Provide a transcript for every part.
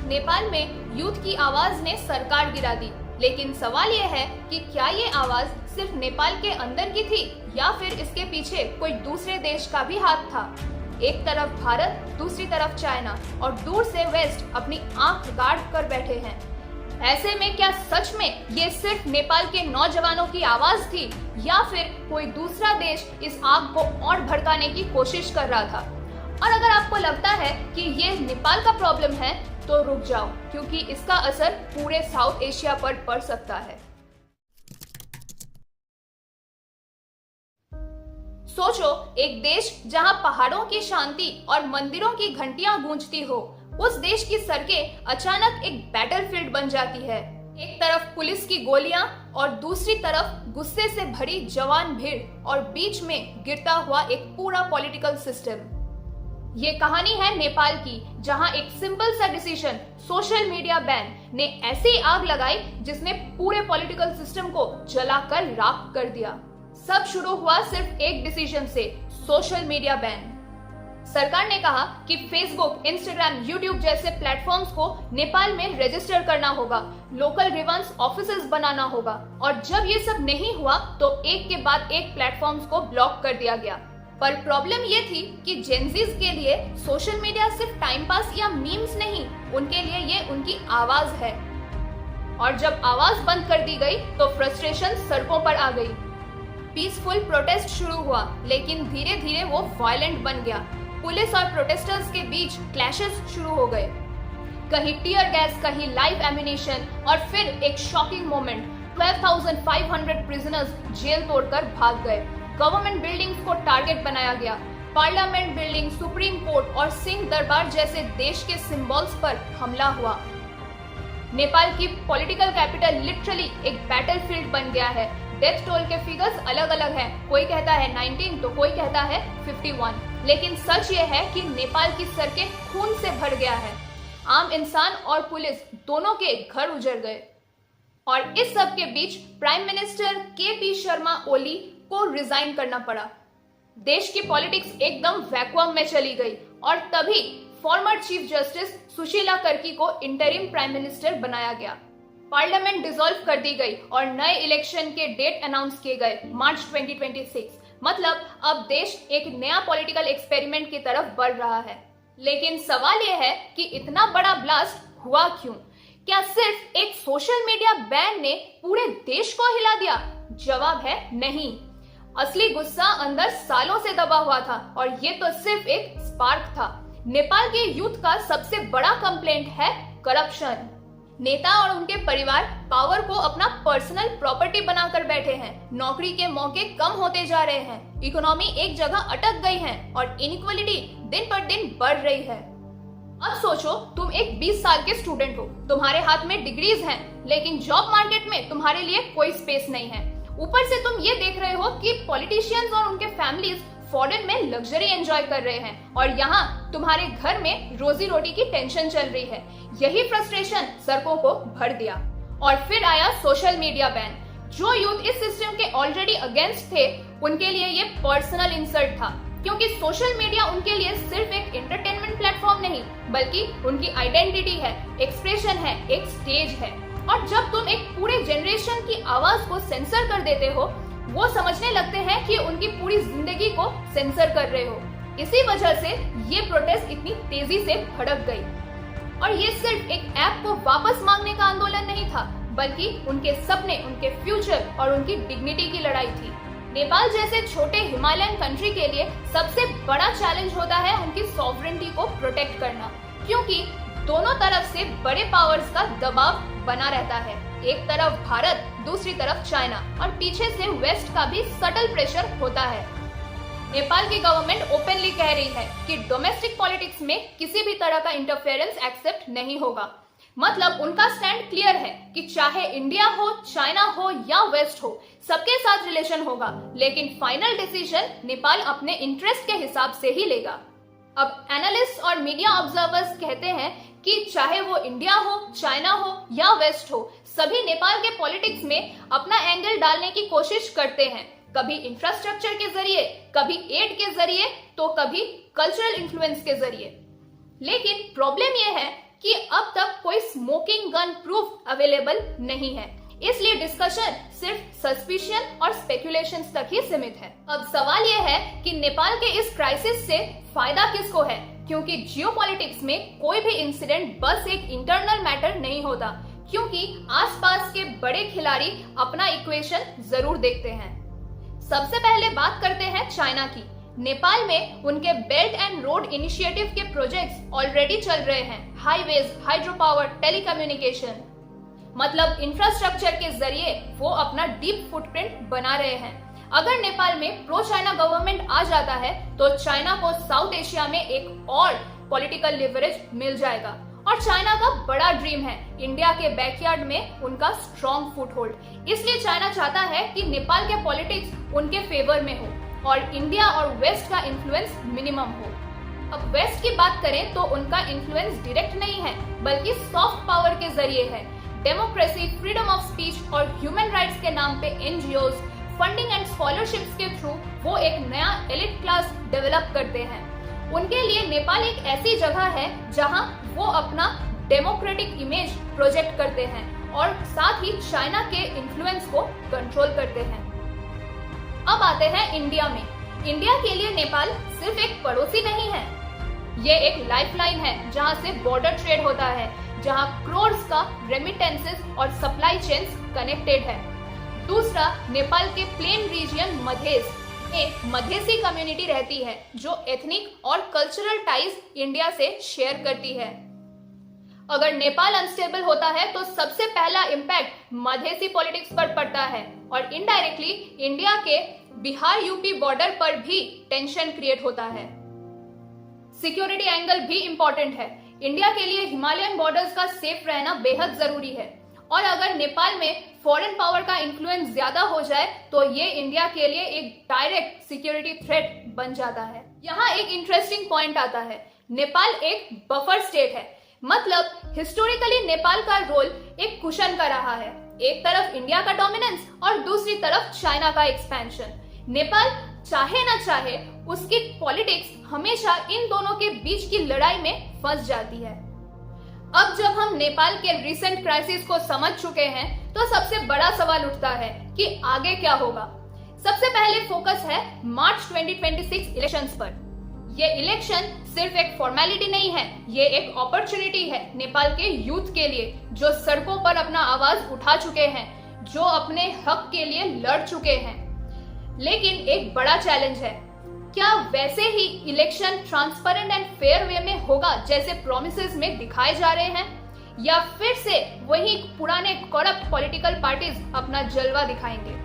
नेपाल में यूथ की आवाज ने सरकार गिरा दी, लेकिन सवाल यह है कि क्या ये आवाज सिर्फ नेपाल के अंदर की थी या फिर इसके पीछे कोई दूसरे देश का भी हाथ था। एक तरफ भारत, दूसरी तरफ चाइना और दूर से वेस्ट अपनी आंख गाड़ कर बैठे हैं। ऐसे में क्या सच में ये सिर्फ नेपाल के नौजवानों की आवाज थी या फिर कोई दूसरा देश इस आग को और भड़काने की कोशिश कर रहा था? और अगर आपको लगता है कि ये नेपाल का प्रॉब्लम है तो रुक जाओ, क्योंकि इसका असर पूरे साउथ एशिया पर पड़ सकता है। सोचो, एक देश जहां पहाड़ों की शांति और मंदिरों की घंटियां गूंजती हो, उस देश की सड़कें अचानक एक बैटलफील्ड बन जाती है। एक तरफ पुलिस की गोलियां और दूसरी तरफ गुस्से से भरी जवान भीड़ और बीच में गिरता हुआ एक पूरा पॉलिटिकल सिस्टम। ये कहानी है नेपाल की, जहां एक सिंपल सा डिसीजन, सोशल मीडिया बैन, ने ऐसी आग लगाई जिसने पूरे पॉलिटिकल सिस्टम को जलाकर राख कर दिया। सब शुरू हुआ सिर्फ एक डिसीजन से, सोशल मीडिया बैन। सरकार ने कहा कि फेसबुक, इंस्टाग्राम, यूट्यूब जैसे प्लेटफॉर्म्स को नेपाल में रजिस्टर करना होगा, लोकल ग्रीवेंस ऑफिसेज बनाना होगा, और जब ये सब नहीं हुआ तो एक के बाद एक प्लेटफॉर्म्स को ब्लॉक कर दिया गया। पर प्रॉब्लम ये थी कि जेनजीज के लिए सोशल मीडिया सिर्फ टाइम पास या मीम्स नहीं, उनके लिए ये उनकी आवाज है। और जब आवाज बंद कर दी गई तो फ्रस्ट्रेशन सड़कों पर आ गई। पीसफुल प्रोटेस्ट शुरू हुआ, लेकिन धीरे धीरे वो वायलेंट बन गया। पुलिस और प्रोटेस्टर्स के बीच क्लैशेस शुरू हो गए, कहीं टीयर गैस, कहीं लाइव एम्यूनिशन, और फिर एक शॉकिंग मोमेंट, 12,500 प्रिजनर्स जेल तोड़कर भाग गए। गवर्नमेंट बिल्डिंग्स को टारगेट बनाया गया। पार्लियामेंट बिल्डिंग, सुप्रीम कोर्ट और सिंह दरबार जैसे देश के सिंबल्स पर हमला हुआ। नेपाल की पॉलिटिकल कैपिटल लिटरली एक बैटलफील्ड बन गया है। डेथ टोल के फिगर्स अलग अलग हैं, कोई कहता है 19 तो कोई कहता है 51, लेकिन सच ये है कि नेपाल की सड़कें खून से भर गया है। आम इंसान और पुलिस दोनों के घर उजड़ गए। और इस सब के बीच prime minister KP. Sharma Oli को रिजाइन करना पड़ा। देश की पॉलिटिक्स एकदम वैक्यूम में चली गई और तभी former chief justice Sushila Karki को इंटरिम प्राइम मिनिस्टर बनाया गया। पार्लियामेंट डिसॉल्व कर दी गई और नए इलेक्शन के डेट अनाउंस किए गए, मार्च 2026। मतलब अब देश एक नया पॉलिटिकल एक्सपेरिमेंट की तरफ बढ़ रहा है। लेकिन सवाल यह है कि इतना बड़ा ब्लास्ट हुआ क्यों? क्या सिर्फ एक सोशल मीडिया बैन ने पूरे देश को हिला दिया? जवाब है नहीं। असली गुस्सा अंदर सालों से दबा हुआ था और ये तो सिर्फ एक स्पार्क था। नेपाल के यूथ का सबसे बड़ा कंप्लेंट है करप्शन। नेता और उनके परिवार पावर को अपना पर्सनल प्रॉपर्टी बनाकर बैठे हैं। नौकरी के मौके कम होते जा रहे हैं, इकोनॉमी एक जगह अटक गई है और इनइक्वालिटी दिन पर दिन बढ़ रही है। अब सोचो, तुम एक 20 साल के स्टूडेंट हो, तुम्हारे हाथ में डिग्रीज हैं, लेकिन जॉब मार्केट में तुम्हारे लिए कोई स्पेस नहीं है। ऊपर से तुम ये देख रहे हो कि पॉलिटिशियंस और उनके फैमिलीज फॉरेन में लग्जरी एंजॉय कर रहे हैं और यहाँ तुम्हारे घर में रोजी रोटी की टेंशन चल रही है। यही फ्रस्ट्रेशन सड़कों को भर दिया। और फिर आया सोशल मीडिया बैन। जो यूथ इस सिस्टम के ऑलरेडी अगेंस्ट थे, उनके लिए ये पर्सनल इंसल्ट था, क्योंकि सोशल मीडिया उनके लिए सिर्फ एक एंटरटेनमेंट प्लेटफॉर्म नहीं, बल्कि उनकी आइडेंटिटी है, एक्सप्रेशन है, एक स्टेज है। और जब तुम एक पूरे जनरेशन की आवाज को सेंसर कर देते हो, वो समझने लगते हैं कि उनकी पूरी जिंदगी को सेंसर कर रहे हो। इसी वजह से ये प्रोटेस्ट इतनी तेजी से भड़क गई। और ये सिर्फ एक ऐप को वापस मांगने का आंदोलन नहीं था, बल्कि उनके सपने, उनके फ्यूचर और उनकी डिग्निटी की लड़ाई थी। नेपाल जैसे छोटे हिमालयन कंट्री के लिए सबसे बड़ा चैलेंज होता है उनकी सॉवरेनिटी को प्रोटेक्ट करना, क्योंकि दोनों तरफ से बड़े पावर्स का दबाव बना रहता है। एक तरफ भारत, दूसरी तरफ चाइना और पीछे से वेस्ट का भी सटल प्रेशर होता है। नेपाल की गवर्नमेंट ओपनली कह रही है कि डोमेस्टिक पॉलिटिक्स में किसी भी तरह का इंटरफेरेंस एक्सेप्ट नहीं होगा। मतलब उनका स्टैंड क्लियर है कि चाहे इंडिया हो, चाइना हो या वेस्ट हो, सबके साथ रिलेशन होगा, लेकिन फाइनल डिसीजन नेपाल अपने इंटरेस्ट के हिसाब से ही लेगा। अब एनालिस्ट और मीडिया ऑब्जर्वर्स कहते हैं कि चाहे वो इंडिया हो, चाइना हो या वेस्ट हो, सभी नेपाल के पॉलिटिक्स में अपना एंगल डालने की कोशिश करते हैं। कभी इंफ्रास्ट्रक्चर के जरिए, कभी एड के जरिए, तो कभी कल्चरल इन्फ्लुएंस के जरिए। लेकिन प्रॉब्लम यह है कि अब तक स्मोकिंग गन प्रूफ अवेलेबल नहीं है, इसलिए डिस्कशन सिर्फ सस्पिशन और स्पेकुलेशंस तक ही सीमित है। अब सवाल यह है कि नेपाल के इस क्राइसिस से फायदा किसको है, क्योंकि जियोपॉलिटिक्स में कोई भी इंसिडेंट बस एक इंटरनल मैटर नहीं होता, क्योंकि आसपास के बड़े खिलाड़ी अपना इक्वेशन जरूर देखते हैं। सबसे पहले बात करते हैं चाइना की। नेपाल में उनके बेल्ट एंड रोड इनिशिएटिव के प्रोजेक्ट्स ऑलरेडी चल रहे हैं। हाईवेज, हाइड्रो पावर, टेलीकम्युनिकेशन, मतलब इंफ्रास्ट्रक्चर के जरिए वो अपना डीप फुटप्रिंट बना रहे हैं। अगर नेपाल में प्रो चाइना गवर्नमेंट आ जाता है तो चाइना को साउथ एशिया में एक और पॉलिटिकल लिवरेज मिल जाएगा। और चाइना का बड़ा ड्रीम है इंडिया के बैकयार्ड में उनका स्ट्रॉन्ग फुटहोल्ड, इसलिए चाइना चाहता है कि नेपाल के पॉलिटिक्स उनके फेवर में हो और इंडिया और वेस्ट का इन्फ्लुएंस मिनिमम हो। अब वेस्ट की बात करें तो उनका इन्फ्लुएंस डायरेक्ट नहीं है, बल्कि सॉफ्ट पावर के जरिए है। डेमोक्रेसी, फ्रीडम ऑफ स्पीच और ह्यूमन राइट्स के नाम पे एनजीओज, फंडिंग एंड स्कॉलरशिप्स के थ्रू वो एक नया एलिट क्लास डेवलप करते हैं। उनके लिए नेपाल एक ऐसी जगह है जहां वो अपना डेमोक्रेटिक इमेज प्रोजेक्ट करते हैं और साथ ही चाइना के इन्फ्लुएंस को कंट्रोल करते हैं। अब आते हैं इंडिया में। इंडिया के लिए नेपाल सिर्फ एक पड़ोसी नहीं है, ये एक लाइफलाइन है जहां से बॉर्डर ट्रेड होता है, जहां क्रोर्स का रेमिटेंसेस और सप्लाई चेन्स कनेक्टेड है। दूसरा, नेपाल के प्लेन रीजन मधेश में मधेसी कम्युनिटी रहती है जो एथनिक और कल्चरल टाइज इंडिया से शेयर करती है। अगर नेपाल अनस्टेबल होता है तो सबसे पहला इम्पैक्ट मधेसी पॉलिटिक्स पर पड़ता है और इनडायरेक्टली इंडिया के बिहार यूपी बॉर्डर पर भी टेंशन क्रिएट होता है। सिक्योरिटी एंगल भी इंपॉर्टेंट है। इंडिया के लिए हिमालयन बॉर्डर्स का सेफ रहना बेहद जरूरी है और अगर नेपाल में फॉरेन पावर का इन्फ्लुएंस ज्यादा हो जाए तो ये इंडिया के लिए एक डायरेक्ट सिक्योरिटी थ्रेट बन जाता है। यहाँ एक इंटरेस्टिंग पॉइंट आता है, नेपाल एक बफर स्टेट है, मतलब हिस्टोरिकली नेपाल का रोल एक कुशन का रहा है। एक तरफ इंडिया का डोमिनेंस और दूसरी तरफ चाइना का एक्सपेंशन। नेपाल चाहे ना चाहे उसकी पॉलिटिक्स हमेशा इन दोनों के बीच की लड़ाई में फंस जाती है। अब जब हम नेपाल के रिसेंट क्राइसिस को समझ चुके हैं तो सबसे बड़ा सवाल उठता है कि आगे क्या होगा। सबसे पहले फोकस है मार्च 2026 इलेक्शंस पर। ये इलेक्शन सिर्फ एक फॉर्मेलिटी नहीं है, ये एक अपॉर्चुनिटी है नेपाल के यूथ के लिए जो सड़कों पर अपना आवाज उठा चुके हैं, जो अपने हक के लिए लड़ चुके हैं। लेकिन एक बड़ा चैलेंज है, क्या वैसे ही इलेक्शन ट्रांसपेरेंट एंड फेयर वे में होगा जैसे प्रोमिसेस में दिखाए जा रहे हैं, या फिर से वही पुराने करप्ट पॉलिटिकल पार्टीज अपना जलवा दिखाएंगे।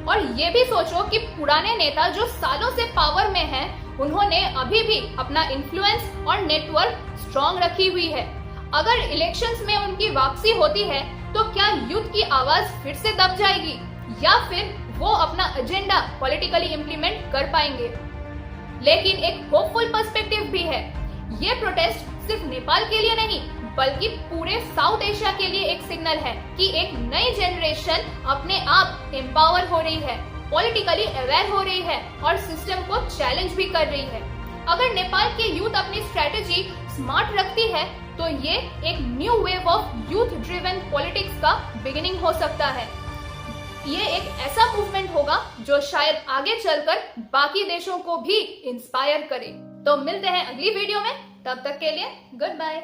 और ये भी सोचो कि पुराने नेता जो सालों से पावर में हैं, उन्होंने अभी भी अपना इन्फ्लुएंस और नेटवर्क स्ट्रॉन्ग रखी हुई है। अगर इलेक्शंस में उनकी वापसी होती है तो क्या यूथ की आवाज फिर से दब जाएगी या फिर वो अपना एजेंडा पॉलिटिकली इम्प्लीमेंट कर पाएंगे। लेकिन एक होपफुल पर्सपेक्टिव भी है, ये प्रोटेस्ट सिर्फ नेपाल के लिए नहीं बल्कि पूरे साउथ एशिया के लिए एक सिग्नल है कि एक नई जनरेशन अपने आप एम्पावर हो रही है, पॉलिटिकली अवेयर हो रही है और सिस्टम को चैलेंज भी कर रही है। अगर नेपाल की यूथ अपनी स्ट्रेटेजी स्मार्ट रखती है तो ये एक new wave of youth driven politics का बिगिनिंग हो सकता है। ये एक ऐसा मूवमेंट होगा जो शायद आगे चलकर बाकी देशों को भी इंस्पायर करे। तो मिलते हैं अगली वीडियो में, तब तक के लिए गुड बाय।